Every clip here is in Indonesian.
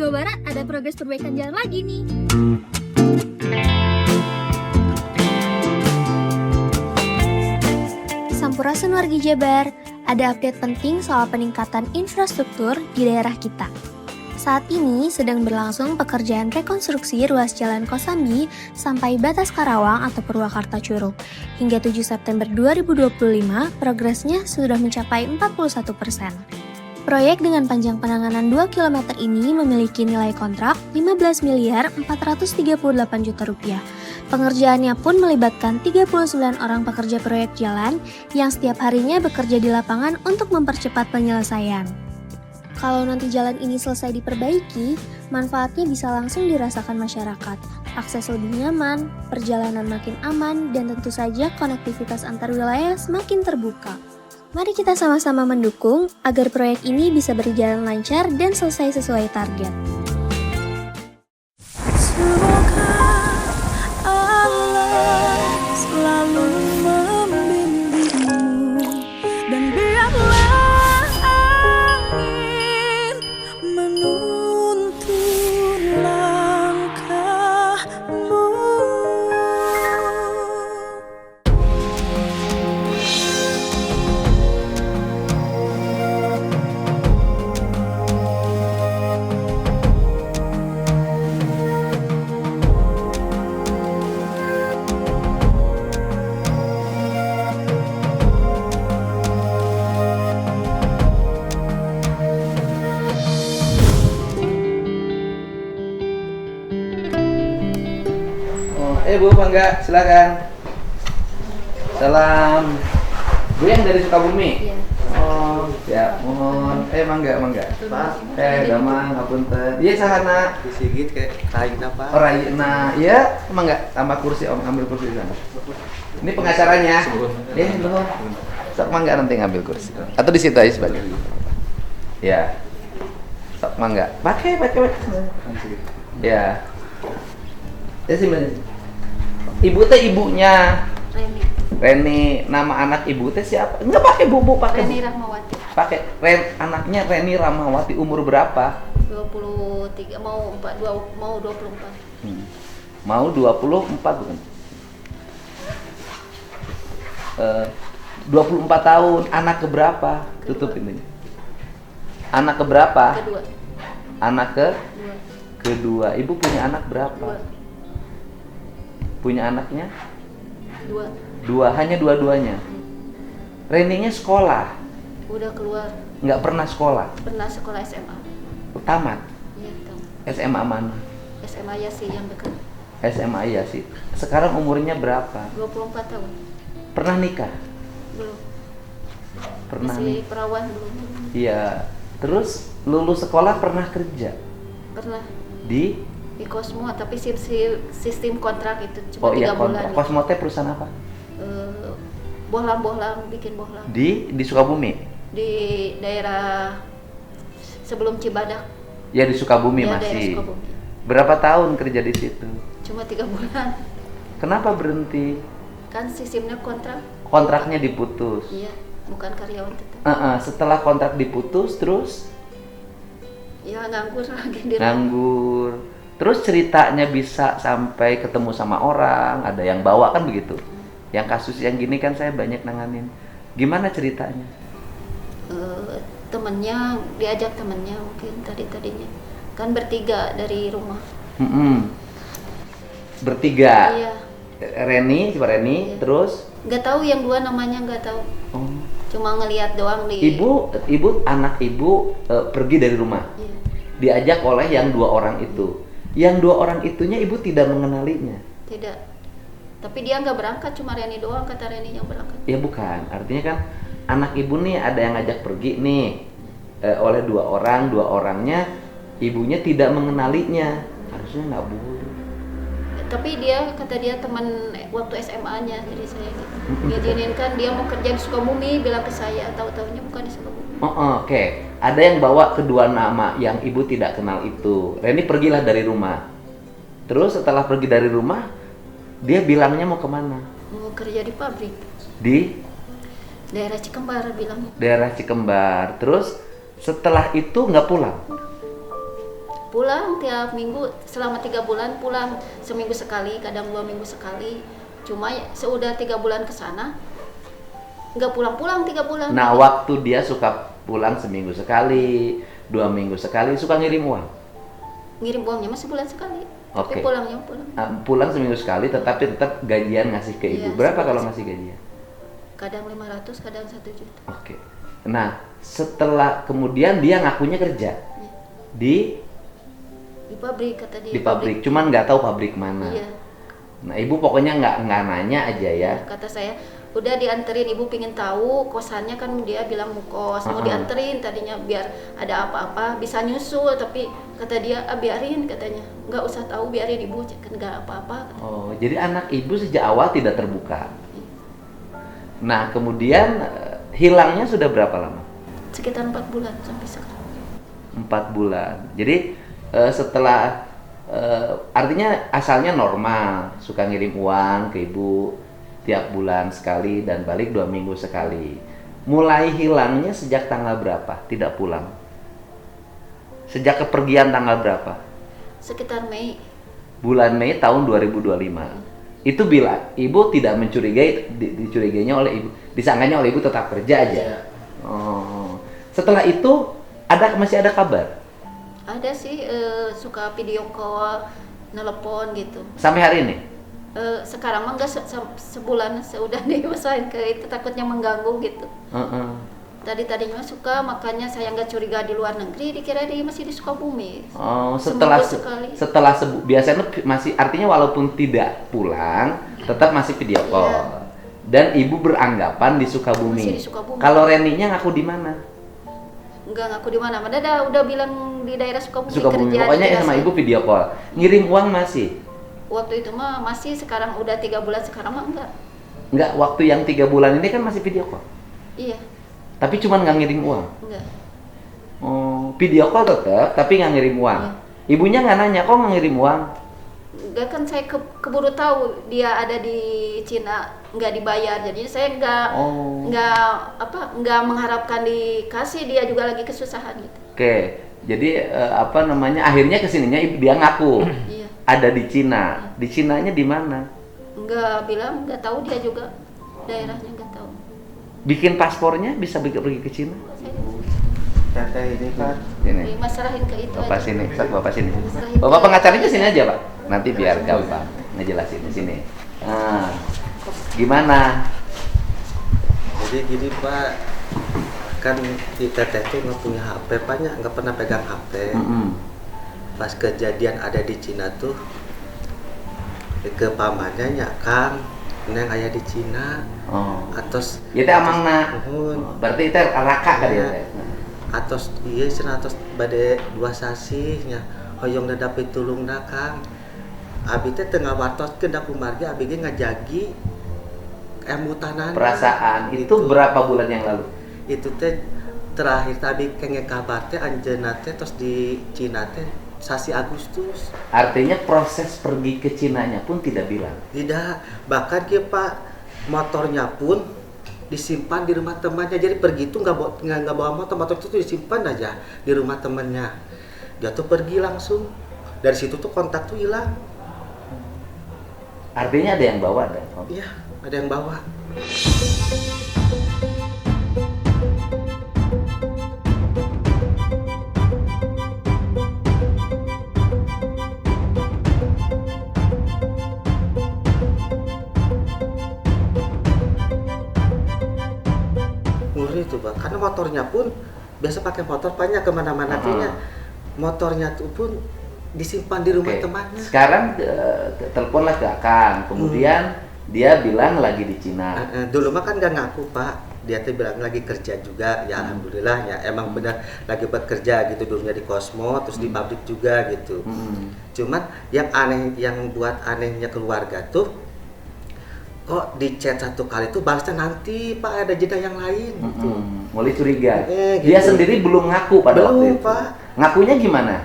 Jawa Barat ada progres perbaikan jalan lagi nih. Sampurasun wargi Jabar, ada update penting soal peningkatan infrastruktur di daerah kita. Saat ini sedang berlangsung pekerjaan rekonstruksi ruas Jalan Kosambi sampai batas Karawang atau Purwakarta Curug. Hingga 7 September 2025, progresnya sudah mencapai 41%. Proyek dengan panjang penanganan 2 km ini memiliki nilai kontrak 15 miliar 438 juta rupiah. Pengerjaannya pun melibatkan 39 orang pekerja proyek jalan yang setiap harinya bekerja di lapangan untuk mempercepat penyelesaian. Kalau nanti jalan ini selesai diperbaiki, manfaatnya bisa langsung dirasakan masyarakat. Akses lebih nyaman, perjalanan makin aman, dan tentu saja konektivitas antar wilayah semakin terbuka. Mari kita sama-sama mendukung agar proyek ini bisa berjalan lancar dan selesai sesuai target. Semoga Allah selalu membimbingmu dan biarlah angin menuntun langkahmu. Bu, Mangga, silakan. Salam. Bu yang dari Sukabumi? Iya. Oh, ya, mohon. Mangga. Pak, damang, ngapunten. Iya, sahana. Disigit kayak kain apa? Oh, raina. Iya, Mangga, tambah kursi, Om, ambil kursi di sana. Ini pengacaranya. Iya, belum. Sok Mangga nanti ngambil kursi. Atau di situ aja sebagai. Ya. Sok Mangga. Pakai. Ya. Ya sih, Ibu teh ibunya Reni. Nama anak ibu teh siapa? Enggak pakai bu, pakai Reni Rahmawati. Pakai anaknya Reni Rahmawati, umur berapa? 23, mau 24. Mau 24 bukan? 24 tahun. Anak keberapa? Tutup ini. Anak keberapa? Kedua. Anak kedua. Ibu punya anak berapa? Punya anaknya? Dua, hanya dua-duanya. Reninya sekolah? Udah keluar. Nggak pernah sekolah? Pernah sekolah SMA. Tamat? Iya, tamat. SMA mana? SMA Yasi yang dekat. SMA ya sih. Sekarang umurnya berapa? 24 tahun. Pernah nikah? Belum. Pernah. Masih perawan belum. Iya. Terus lulus sekolah pernah kerja? Pernah. Di Cosmo, tapi sistem kontrak itu cuma 3 bulan. Cosmo teh perusahaan apa? Bohlam, bikin bohlam. Di Sukabumi? Di daerah sebelum Cibadak. Ya di Sukabumi ya, masih. Sukabumi. Berapa tahun kerja di situ? Cuma 3 bulan. Kenapa berhenti? Kan sistemnya kontrak. Kontraknya diputus. Iya, bukan karyawan tetap. Setelah kontrak diputus terus? Ya nganggur lagi di rumah. Nganggur. Terus ceritanya bisa sampai ketemu sama orang, ada yang bawa kan begitu. Yang kasus yang gini kan saya banyak nanganin. Gimana ceritanya? Temennya, diajak temennya mungkin tadinya. Kan bertiga dari rumah. Bertiga? Iya. Reni, Iya. Terus? Nggak tahu yang dua namanya, nggak tahu. Oh. Cuma ngelihat doang di... Anak ibu pergi dari rumah. Iya. Diajak oleh yang 2 orang itu. Yang 2 orang itunya ibu tidak mengenalinya? Tidak. Tapi dia nggak berangkat, cuma Reni doang, kata Reni yang berangkat. Ya bukan, artinya kan anak ibu nih ada yang ngajak pergi nih oleh 2 orang, 2 orangnya ibunya tidak mengenalinya. Harusnya nggak boleh. Tapi kata dia teman waktu SMA-nya, jadi saya gitu. Ngizinin kan dia mau kerja di Sukabumi, bilang ke saya, tahu-tahunya bukan di Sukabumi. Oke. Ada yang bawa kedua nama yang ibu tidak kenal itu. Reni pergilah dari rumah. Terus setelah pergi dari rumah, dia bilangnya mau kemana? Mau kerja di pabrik. Di? Daerah Cikembar bilangnya. Daerah Cikembar. Terus setelah itu nggak pulang? pulang tiap minggu selama 3 bulan, pulang seminggu sekali, kadang 2 minggu sekali. Cuma sudah 3 bulan ke sana nggak pulang-pulang 3 bulan. Nah, waktu dia suka pulang seminggu sekali, 2 minggu sekali, suka ngirim uang. Ngirim uangnya masih bulan sekali. Oke. Tapi pulangnya pulang. Pulang seminggu sekali, tetapi tetap gajian ngasih ke ibu. Iya, Berapa sebulan kalau sekali. ngasih gajian? Kadang 500, kadang 1 juta. Oke. Nah, setelah kemudian dia ngakunya kerja di Di pabrik kata dia. di pabrik, cuman nggak tahu pabrik mana. Iya. Nah, ibu pokoknya nggak nanya aja ya. Kata saya, udah dianterin, ibu pingin tahu kosannya, kan dia bilang mau kos, mau dianterin tadinya biar ada apa-apa bisa nyusul, tapi kata dia biarin, katanya nggak usah tahu, biarin ibu, kan nggak apa-apa. Oh, jadi anak ibu sejak awal tidak terbuka. Nah, kemudian hilangnya sudah berapa lama? Sekitar 4 bulan sampai sekarang. 4 bulan. Jadi setelah artinya asalnya normal, suka ngirim uang ke ibu tiap bulan sekali dan balik 2 minggu sekali. Mulai hilangnya sejak tanggal berapa? Tidak pulang. Sejak kepergian tanggal berapa? Sekitar Mei. Bulan Mei tahun 2025. Itu bila ibu tidak mencurigai, dicurigainya oleh ibu, disangkanya oleh ibu tetap kerja aja. Iya. Oh. Setelah itu masih ada kabar? Ada sih, suka video call, nelpon gitu. Sampai hari ini? Sekarang mah enggak, sebulan sudah diusahain ke itu, takutnya mengganggu gitu. Tadinya suka, makanya saya nggak curiga di luar negeri, dikira dia masih di Sukabumi. Oh, Seminggu sekali. Biasanya masih, artinya walaupun tidak pulang, tetap masih video call. Iya. Dan ibu beranggapan di Sukabumi. Masih di Sukabumi. Kalau Reninya ngaku di mana? Enggak ngaku di mana, udah bilang di daerah Sukabumi, Sukabumi. kerja Pokoknya di sama Dirasan. ibu video call. Ngirim uang masih? Waktu itu mah masih, sekarang udah 3 bulan, sekarang mah enggak. Enggak, waktu yang 3 bulan ini kan masih video call. Iya, Tapi cuman nggak ngirim uang. enggak. Oh, video call tetap, tapi nggak ngirim uang. Iya. Ibunya nggak nanya, kok nggak ngirim uang? Enggak, kan saya keburu tahu dia ada di Cina, nggak dibayar. Jadi saya nggak mengharapkan dikasih, dia juga lagi kesusahan gitu. Oke, jadi akhirnya kesininya dia ngaku Iya. ada di Cina. Di Cinanya di mana? Nggak bilang, nggak tahu dia juga daerahnya, nggak tahu. Bikin paspornya bisa pergi ke Cina? Saya Tete ini kan Ini. masalahin ke itu Bapak aja. sini, Bapak sini. Masalahin Bapak ke- pengacaranya sini aja, Pak. Nanti biar gampang ngejelasin di sini. Nah, gimana? jadi gini Pak, kan di Tete itu nggak punya HP, Paknya nggak pernah pegang HP. Pas kejadian ada di Cina tuh, ke pamannya ya Kang, neng ayah di Cina, Oh. atos Ya teh amangna. Nuhun. Berarti teh raka kan ya teh. Atos iya cenah atos bade 2 sasihnya hoyong dada pitulungna Kang. Abi teh teu ngawartoskeun da kumargi, abi ge ngajagi emutanana. Perasaan itu Gitu. berapa bulan yang lalu? Itu teh terakhir tadi kenge kabar teh anjeunna teh tos di Cina teh sasi Agustus. Artinya proses pergi ke Cinanya pun tidak bilang. Tidak, bahkan kieu Pak, motornya pun disimpan di rumah temannya. Jadi pergi itu nggak bawa motor itu tuh disimpan aja di rumah temannya. Dia tuh pergi langsung. Dari situ tuh kontak tuh hilang. Artinya ada yang bawa dan. Iya, ada yang bawa. Ngeri tuh Pak, karena motornya pun biasa pakai motor banyak kemana-mana kayaknya. Motornya tuh pun disimpan di rumah Oke. temannya. Sekarang teleponlah ke Akang. Kemudian dia bilang lagi di Cina. Dulu mah kan gak ngaku Pak, dia tuh bilang lagi kerja juga, ya alhamdulillah ya emang benar lagi bekerja gitu, dulunya di Cosmo, terus di pabrik juga gitu. Cuman yang aneh, yang buat anehnya keluarga tuh, kok di chat 1 kali tuh balasnya nanti Pak, ada jeda yang lain gitu. Mulai curiga. Gitu. Dia sendiri belum ngaku pada waktu Belum itu. Pak, Ngakunya gimana?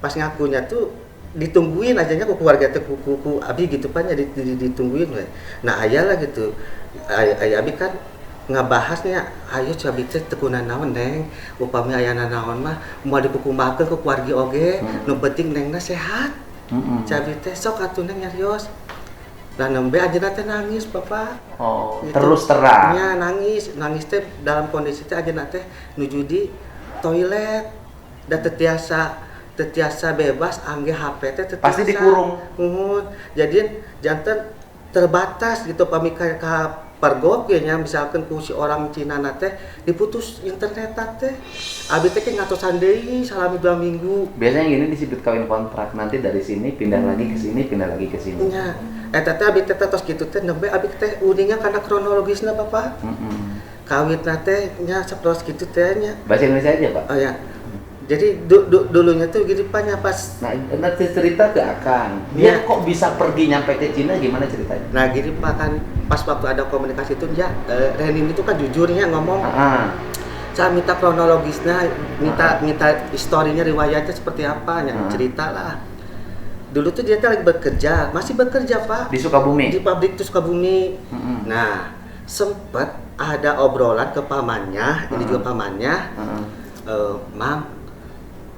pas ngakunya tuh ditungguin ajanya ke keluarga teh ku abi gitu Pak, ya ditungguin we. Nah ayah lah gitu, ayah abi kan ngabahasnya ayo cabi teh tekunan naon neng upami ayana naon mah mau dikukumakeun ke keluarga oge nu penting nengna sehat cabi teh sok atuh neng nyarios lah nembe ajeuna teh nangis papa gitu. Terus terang nya nangis teh dalam kondisi teh ajeuna teh nuju di toilet da tetiasa bebas angge HP teh tetiasa pasti dikurung. Jadi jantan terbatas gitu pami ka pergok nya misalkan ku si orang Cina teh diputus internet teh abi teh ngatosan deui salami 2 minggu biasanya gini disebut kawin kontrak, nanti dari sini pindah lagi ke sini, pindah lagi ke sini. nya eta teh abi teh tos kitu teh nembe abi teh udingnya kana kronologisna papa kawitna teh nya saпрос kitu teh nya Bahasa Indonesia aja, Pak. oh ya jadi dulunya tuh gini Pak nya pas nanti cerita ke Akang, dia kok bisa pergi nyampe ke Cina, gimana ceritanya? nah gini Pak kan pas waktu ada komunikasi itu ya Renin itu kan jujurnya ngomong saya minta kronologisnya, minta historinya, riwayatnya seperti apa, cerita lah. Dulu tuh dia lagi bekerja, masih bekerja Pak. Di Sukabumi? Di pabrik tuh Sukabumi. Nah, sempet ada obrolan ke pamannya, ini juga pamannya, Mam,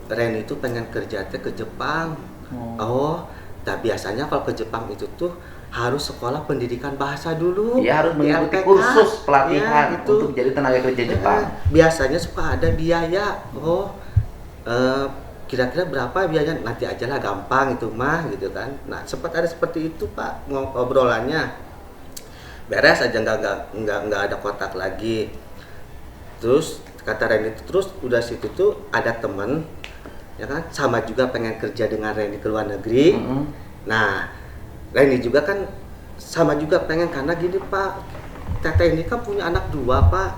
Ren itu pengen kerja teh ke Jepang. Nah biasanya kalau ke Jepang itu tuh harus sekolah pendidikan bahasa dulu. Iya, harus mengikuti LPK, kursus pelatihan ya, gitu. untuk jadi tenaga kerja Jepang. Biasanya suka ada biaya. Kira-kira berapa biayanya? Nanti aja lah, gampang itu mah gitu kan. Nah sempat ada seperti itu Pak obrolannya. Beres aja nggak ada kontak lagi. Terus kata Ren itu terus udah situ tuh ada temen ya kan sama juga pengen kerja dengan Reni ke luar negeri. Nah, Reni juga kan sama juga pengen karena gini Pak, Teteh ini kan punya anak 2 Pak.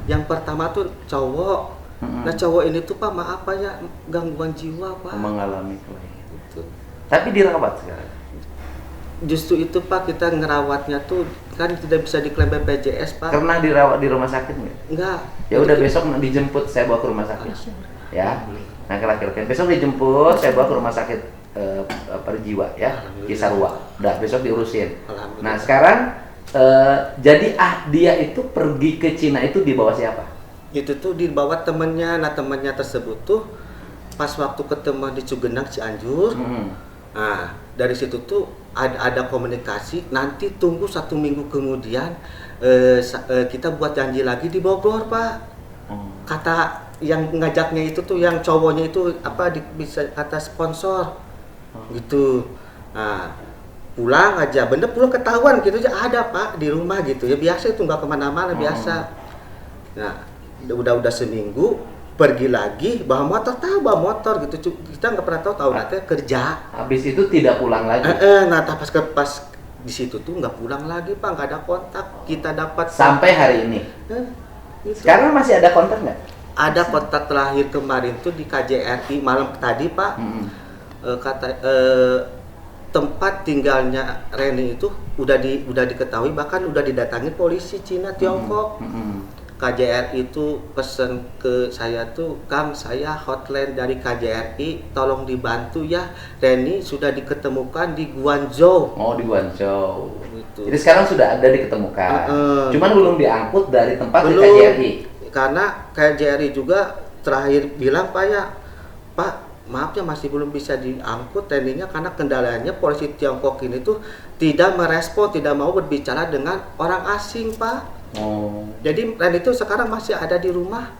Yang pertama tuh cowok. Nah cowok ini tuh Pak maaf Pak ya gangguan jiwa Pak. Mengalami kelainan. Gitu. Tapi dirawat sekarang. Justru itu Pak kita ngerawatnya tuh kan tidak bisa diklaim BPJS Pak. Pernah dirawat di rumah sakit nggak? Enggak. Ya udah besok dijemput saya bawa ke rumah sakit. Ya. Nah kira-kira besok dijemput saya bawa ke rumah sakit jiwa ya, Cisarua. Udah besok diurusin. Nah sekarang jadi dia itu pergi ke Cina itu di bawah siapa? Itu tuh dibawa temennya. Nah temennya tersebut tuh pas waktu ketemu di Cugenang Cianjur. Nah dari situ tuh ada komunikasi. Nanti tunggu 1 minggu kemudian kita buat janji lagi di Bogor Pak. Kata yang ngajaknya itu tuh yang cowoknya itu bisa kata sponsor gitu. Nah pulang aja, bener pulang ketahuan gitu aja ada Pak di rumah gitu ya, biasa itu nggak kemana-mana biasa. Nah udah seminggu pergi lagi bawa motor gitu, kita nggak pernah tahu nanti kerja. Habis itu tidak pulang lagi. Nah pas di situ tuh nggak pulang lagi Pak, nggak ada kontak kita dapat sampai hari ini. Gitu. Sekarang masih ada kontak nggak? Ada kontak terakhir kemarin tuh di KJRI malam tadi Pak. Tempat tinggalnya Reni itu udah diketahui, bahkan udah didatangi polisi Cina Tiongkok. KJRI itu pesen ke saya tuh, Kang saya hotline dari KJRI, tolong dibantu ya, Reni sudah diketemukan di Guangzhou. Oh di Guangzhou. Gitu. Jadi sekarang sudah ada diketemukan. Cuman belum diangkut dari tempat ke belum, KJRI. Karena KJRI juga terakhir bilang Pak ya, Pak maafnya masih belum bisa diangkut Reninya karena kendalanya polisi Tiongkok ini tuh tidak merespon, tidak mau berbicara dengan orang asing Pak. Jadi Reni itu sekarang masih ada di rumah.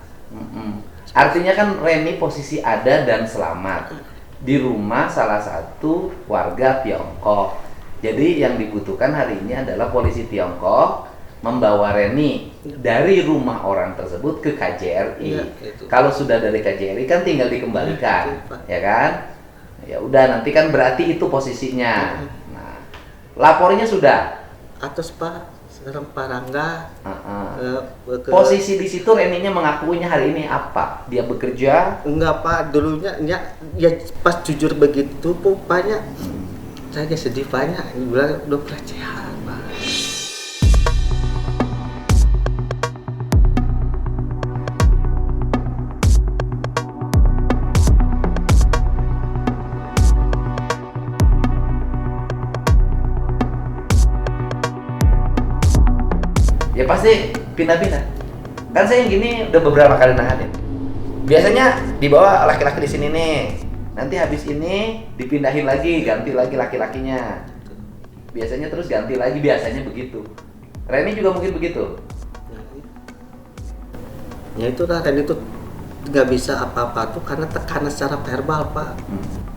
Artinya kan Reni posisi ada dan selamat di rumah salah satu warga Tiongkok. Jadi yang dibutuhkan hari ini adalah polisi Tiongkok membawa Reni dari rumah orang tersebut ke KJRI. Ya, kalau sudah dari KJRI kan tinggal dikembalikan, ya kan? Ya udah nanti kan berarti itu posisinya. Nah, lapornya sudah. Atas Pak, sekarang Pak Rangga. Posisi di situ Reninya mengakuinya hari ini apa? Dia bekerja? Enggak Pak, dulunya ya pas jujur begitu banyak. Saya sedih banyak, bilang udah pelecehan Pak. Ya pasti pindah-pindah. Kan saya yang gini udah beberapa kali nanganin. Biasanya dibawa laki-laki di sini nih. Nanti habis ini dipindahin lagi, ganti lagi laki-lakinya. Biasanya terus ganti lagi, biasanya begitu. Reni juga mungkin begitu. Ya itu lah, dan itu nggak bisa apa-apa tuh karena tekanan secara verbal Pak.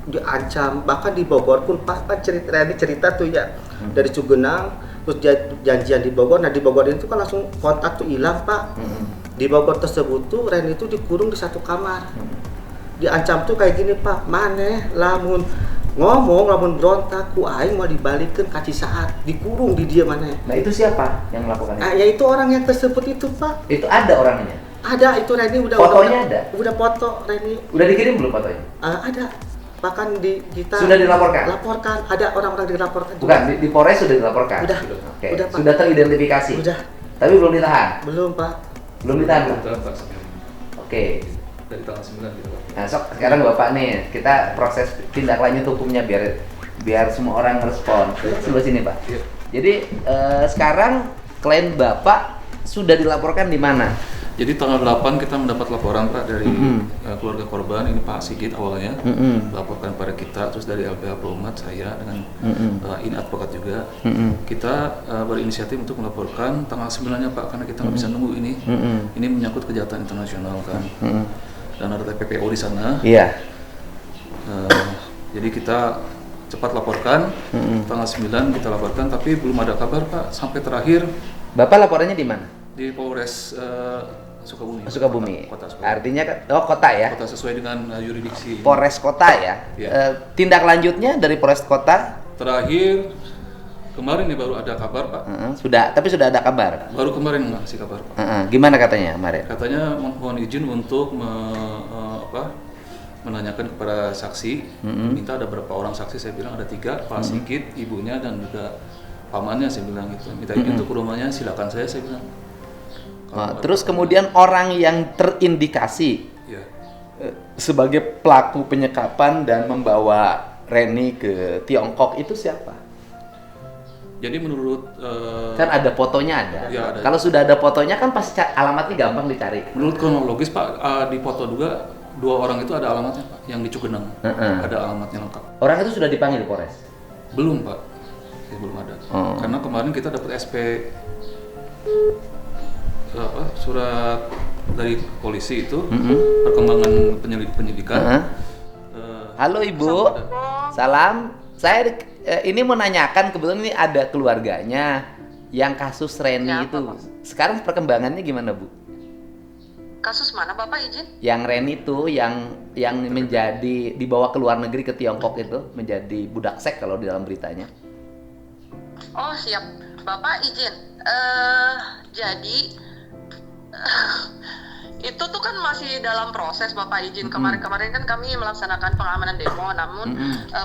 Diancam, bahkan di Bogor pun Pak cerita tuh ya, dari Cugenang terus janjian di Bogor. Nah di Bogor itu kan langsung kontak tuh hilang Pak. Di Bogor tersebut tuh Reni itu dikurung di satu kamar. Diancam tuh kayak gini Pak, maneh lamun ngomong, lamun berontak ku aing mau dibalikin kaci saat, dikurung di dia maneh. Nah itu siapa yang melakukan Nah itu? ya itu orang yang tersebut itu Pak. Itu ada orangnya? Ada, itu Reni udah Fotonya ada? Udah foto Reni. Udah dikirim belum fotonya? Ada. Bahkan kita Sudah dilaporkan? Laporkan, ada orang-orang dilaporkan juga. Bukan, di Polres sudah dilaporkan? Udah. Oke. Udah, Pak. Sudah teridentifikasi? Udah. Tapi belum ditahan? Belum Pak. Belum ditahan Pak? Oke. Dari tanggal 9 gitu Pak. Nah sok sekarang Bapak nih, kita proses tindak lanjut hukumnya biar semua orang respon. Sebelah sini Pak. Iya. Jadi sekarang klien Bapak sudah dilaporkan di mana? Jadi tanggal 8 kita mendapat laporan Pak dari keluarga korban, ini Pak Sigit awalnya melaporkan pada kita, terus dari LPH Promat saya dengan ini advokat juga. Kita berinisiatif untuk melaporkan tanggal 9-nya Pak, karena kita nggak bisa nunggu ini. Ini menyangkut kejahatan internasional kan. Dan ada TPPO di sana. Iya. Jadi kita cepat laporkan, tanggal 9 kita laporkan, tapi belum ada kabar Pak sampai terakhir Bapak laporannya di mana? di Polres Sukabumi. Sukabumi. Kota Sukabumi. Artinya kota ya. Kota sesuai dengan yuridiksi. Polres kota ya. Iya. Tindak lanjutnya dari Polres kota Terakhir kemarin nih baru ada kabar Pak. tapi sudah ada kabar. Baru kemarin ngasih kabar Pak. Gimana katanya kemarin? Katanya mohon izin untuk menanyakan kepada saksi. Minta ada berapa orang saksi? Saya bilang ada 3, Pak Sigit, ibunya dan juga pamannya. Saya bilang gitu. Minta izin untuk ke rumahnya, silakan saya bilang. Terus kemudian orang yang terindikasi Ya. sebagai pelaku penyekapan dan membawa Reni ke Tiongkok itu siapa? Jadi menurut Kan ada fotonya ada. Ya, ada. Kalau sudah ada fotonya kan pasti alamatnya gampang dicari. menurut kronologis Pak, di foto juga 2 orang itu ada alamatnya Pak, yang di Cugenang. Ada alamatnya lengkap. Orang itu sudah dipanggil Polres. Belum Pak, belum ada. Karena kemarin kita dapat surat dari polisi itu perkembangan penyidikan. Halo Ibu, salam. Saya ini mau nanyakan, kebetulan ini ada keluarganya yang kasus Reni Ya, itu. apa, Pak? Sekarang perkembangannya gimana Bu? Kasus mana Bapak izin? Yang Reni itu yang menjadi dibawa ke luar negeri ke Tiongkok itu menjadi budak seks kalau di dalam beritanya. Oh siap, Bapak izin. Jadi itu tuh kan masih dalam proses Bapak izin. Kemarin-kemarin kan kami melaksanakan pengamanan demo, namun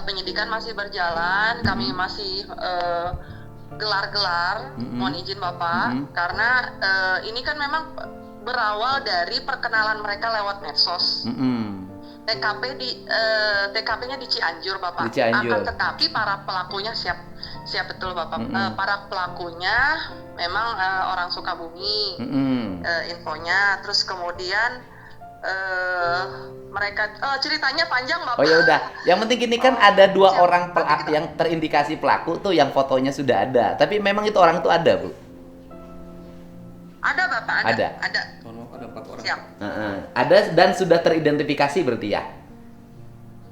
penyidikan masih berjalan. Kami masih gelar-gelar, mohon izin Bapak, karena ini kan memang berawal dari perkenalan mereka lewat medsos. TKP-nya di Cianjur Bapak. Di Cianjur. Akan tetapi para pelakunya siap betul Bapak. Para pelakunya memang orang Sukabumi. Infonya, terus kemudian mereka ceritanya panjang Bapak. Oh ya udah, yang penting gini kan ada 2 orang yang terindikasi pelaku tuh yang fotonya sudah ada. Tapi memang itu orang itu ada Bu? Ada Bapak, ada. Ada 4 orang. Siap. Ada dan sudah teridentifikasi berarti ya?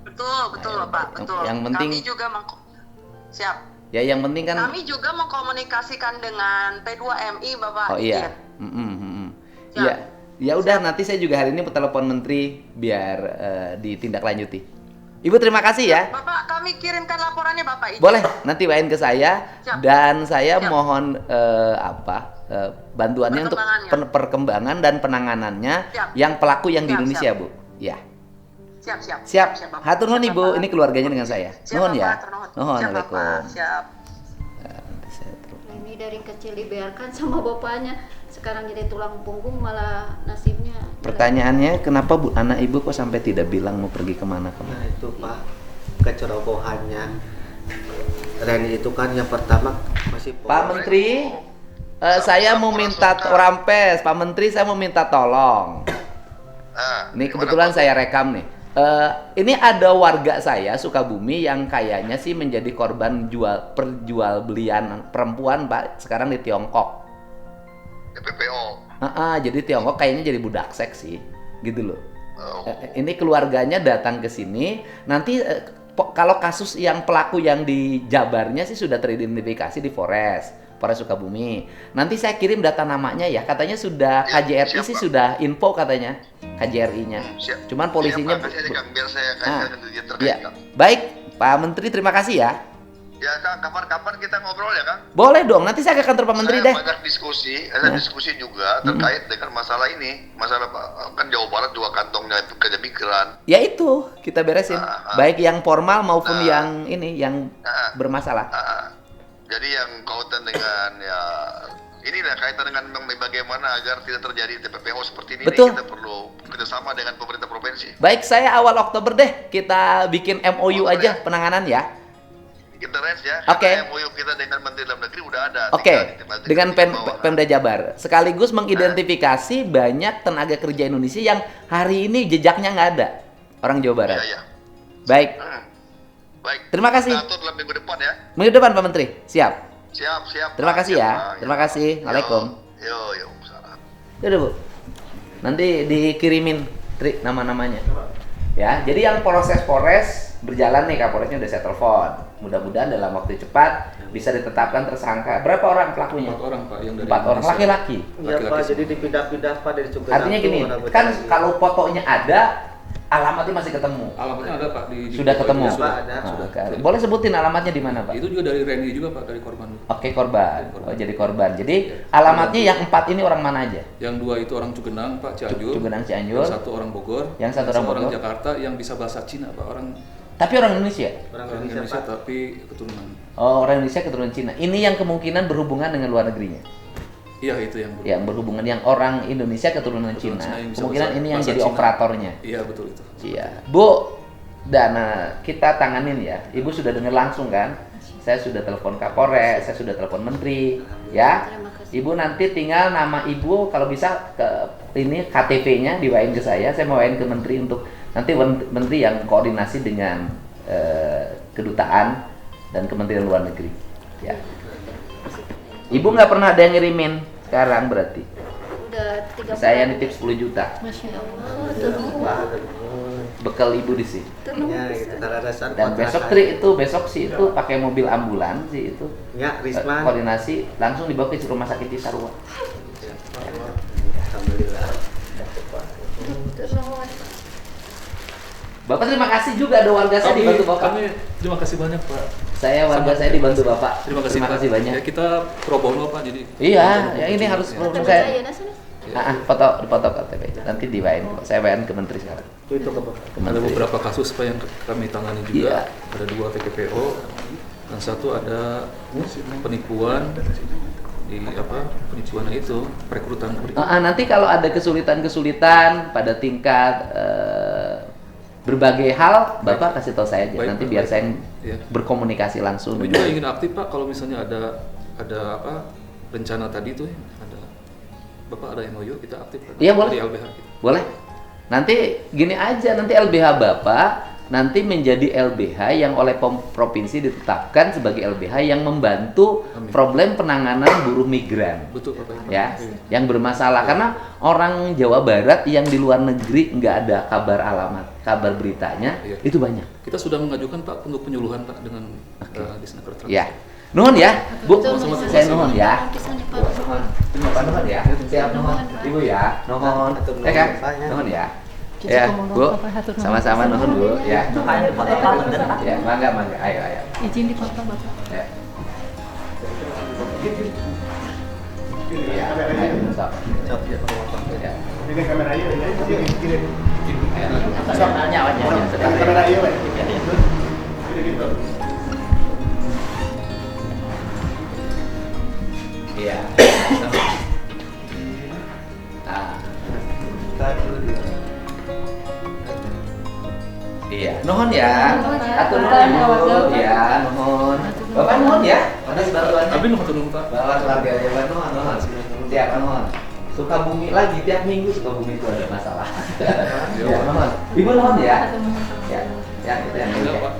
Betul Bapak, betul. Yang penting Kami juga siap. ya yang penting kan. Kami juga mengkomunikasikan dengan P2MI Bapak. Oh iya. Iya. Ya udah nanti saya juga hari ini telepon menteri biar ditindaklanjuti. Ibu terima kasih ya. Bapak, kami kirimkan laporannya Bapak. Izin. Boleh nanti WhatsApp ke saya. Siap. Dan saya Siap. mohon bantuannya untuk perkembangan dan penanganannya Siap. yang pelaku yang di Siap, Indonesia siap. Bu. Ya. Siap. Siap. Hatur nuhun Ibu, ini keluarganya dengan saya. Nuhun ya. Nuhun. Siap, Bapak. Assalamualaikum. Siap. Nanti saya terus. Ini dari kecil dibiarkan sama bapaknya, sekarang jadi tulang punggung malah nasibnya. Pertanyaannya kenapa Bu anak Ibu kok sampai tidak bilang mau pergi kemana? Nah itu Pak, kecerobohannya. Reni itu kan yang pertama masih Pak Menteri, Saya mau minta Rampes, Pak Menteri, saya mau minta tolong. Ini kebetulan saya rekam nih. Ini ada warga saya Sukabumi yang kayaknya sih menjadi korban perjualbelian perempuan, Pak, sekarang di Tiongkok. TPPO. Jadi Tiongkok kayaknya jadi budak seks sih, gitu loh. Ini keluarganya datang ke sini. Nanti kalau kasus yang pelaku yang di Jabarnya sih sudah teridentifikasi di Polres Sukabumi. Nanti saya kirim data namanya ya. Katanya sudah KJRI sih sudah info katanya KJRI-nya. Cuman polisinya biar saya kasih dia terkait. Ya. Baik, Pak Menteri, terima kasih ya. Ya Kang, kapan-kapan kita ngobrol ya Kang? Boleh dong, nanti saya ke kantor Pak Menteri deh. Banyak diskusi, ada diskusi juga terkait dengan masalah ini. Masalah kan Jawa Barat juga kantongnya pekerja migran. Ya itu, kita beresin. Baik yang formal maupun yang ini, yang bermasalah. Jadi yang kaitan dengan ya inilah kaitan dengan bagaimana agar tidak terjadi TPPO seperti ini. Betul. Kita perlu kerjasama dengan pemerintah provinsi. Baik, saya awal Oktober deh kita bikin MOU aja penanganan ya. Kita range ya. Oke. MOU kita dengan Menteri Dalam Negeri udah ada. Oke. Dengan Pemda Jabar. Sekaligus mengidentifikasi banyak tenaga kerja Indonesia yang hari ini jejaknya nggak ada. Orang Jawa Barat. Iya. Baik. Baik. Terima kasih. Kita atur dalam minggu depan ya. Minggu depan Pak Menteri. Siap. Siap. Terima kasih Siap, ya. Bang. Terima kasih. Waalaikum. Yo. Salam. Yaudah Bu. Nanti dikirimin Tri nama-namanya. Ya, jadi yang proses Polres berjalan nih, Kapolresnya udah saya telepon. Mudah-mudahan dalam waktu cepat bisa ditetapkan tersangka. Berapa orang pelakunya? 4 orang Pak yang dari 4 orang laki-laki. Iya Pak, jadi dipindah-pindah Pak dari Cugenang. Artinya gini, kan kalau fotonya ada, alamatnya masih ketemu. Alamatnya ada Pak di Sudah ketemu. Sudah. Nah, boleh sebutin alamatnya di mana Pak? Itu juga dari Randy juga Pak, dari korban. Oke, korban. Oh, jadi korban. Jadi alamatnya yang 4 ini orang mana aja? Yang 2 itu orang Cugenang Pak, Cianjur. Cugenang, Cianjur. Yang 1 orang Bogor. Yang 1 orang Bogor. Jakarta yang bisa bahasa Cina Pak, Tapi orang Indonesia? orang Indonesia tapi keturunan. Oh, orang Indonesia keturunan Cina. Ini yang kemungkinan berhubungan dengan luar negerinya. Iya, itu yang Yang berhubungan yang orang Indonesia keturunan Cina. Cina yang bisa Kemungkinan ini yang bahasa jadi Cina. operatornya. Iya, betul itu. Iya. Bu, Dana kita tanganin ya. Ibu sudah dengar langsung kan? Saya sudah telepon Kapolres, saya sudah telepon Menteri, ya. Terima kasih. Ibu nanti tinggal nama Ibu kalau bisa ke ini KTP-nya diwain ke saya mau wain ke Menteri untuk nanti Menteri yang koordinasi dengan kedutaan dan Kementerian Luar Negeri. Ya. Ibu nggak pernah ada yang ngirimin sekarang berarti. Udah 3 Saya nitip 10 juta. Masya Allah. Bekal Ibu di sini. Ya, gitu. Kalau ada saat Dan besok besok sih itu pakai mobil ambulan sih itu. Ya, Risma. Koordinasi langsung dibawa ke rumah sakit Cisarua. Alhamdulillah. Bapak terima kasih juga ada warga saya dibantu Bapak. Kami terima kasih banyak Pak. Saya warga saya dibantu Bapak. Terima kasih Pak. banyak. Ya, kita pro bono Pak, jadi Iya, ya ini harus Ya. saya. Ya, Foto KTP nanti diwain kok. Saya wain ke Menteri sekarang. Itu ke ada beberapa kasus Pak yang kami tangani juga. Iya. Ada 2 TPPO dan 1 ada penipuan di penipuan itu perekrutan. Nanti kalau ada kesulitan pada tingkat berbagai hal, Bapak kasih tahu saya aja. Baik, Nanti Pak, biar baik. saya Iya. berkomunikasi langsung. Kami juga ingin aktif Pak kalau misalnya ada rencana tadi tuh ada Bapak ada MOU kita aktif Pak. Iya, boleh. Dari LBH kita. Boleh. Nanti gini aja, nanti LBH Bapak nanti menjadi LBH yang oleh provinsi ditetapkan sebagai LBH yang membantu Amin. problem penanganan buruh migran. Betul Pak. Ya, Iya. yang bermasalah karena orang Jawa Barat yang di luar negeri nggak ada kabar alamat, kabar beritanya Iya. itu banyak. Kita sudah mengajukan Pak untuk penyuluhan Pak dengan Disnaker Trans. Ya, nuhun ya, Bu, Betul, saya nuhun ya. Kisahnya, Pak. Nuhun, Bapak nuhun ya, siap nuhun, Ibu ya, nuhun, Kang, nuhun ya. Ya, Bu, sama-sama nuhun Bu, ya. Ya, mangga, ayo. Izin dipoto Bapak. Ya. Iya, ayo, sok. Ya. Ini kamera ayo, kirim. Sok, nyawa. Kamera ayo, gitu. Iya. Ah. Iya, nuhun ya. Atur nuhun, Bu. Ya, nuhun. Bapak nuhun ya, ada bantuannya. Abi nuhun turun Pak. Bawa keluarga aja nuhun. Tiap nuhun. Sukabumi lagi tiap minggu Sukabumi itu ada masalah. Ya, nuhun. Ibu nuhun ya. Ya, ya itu yang Enggak, ini. Pak.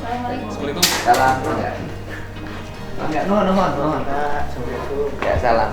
Assalamualaikum. Salam enggak? Enggak nuhun. Assalamualaikum. Ya salam.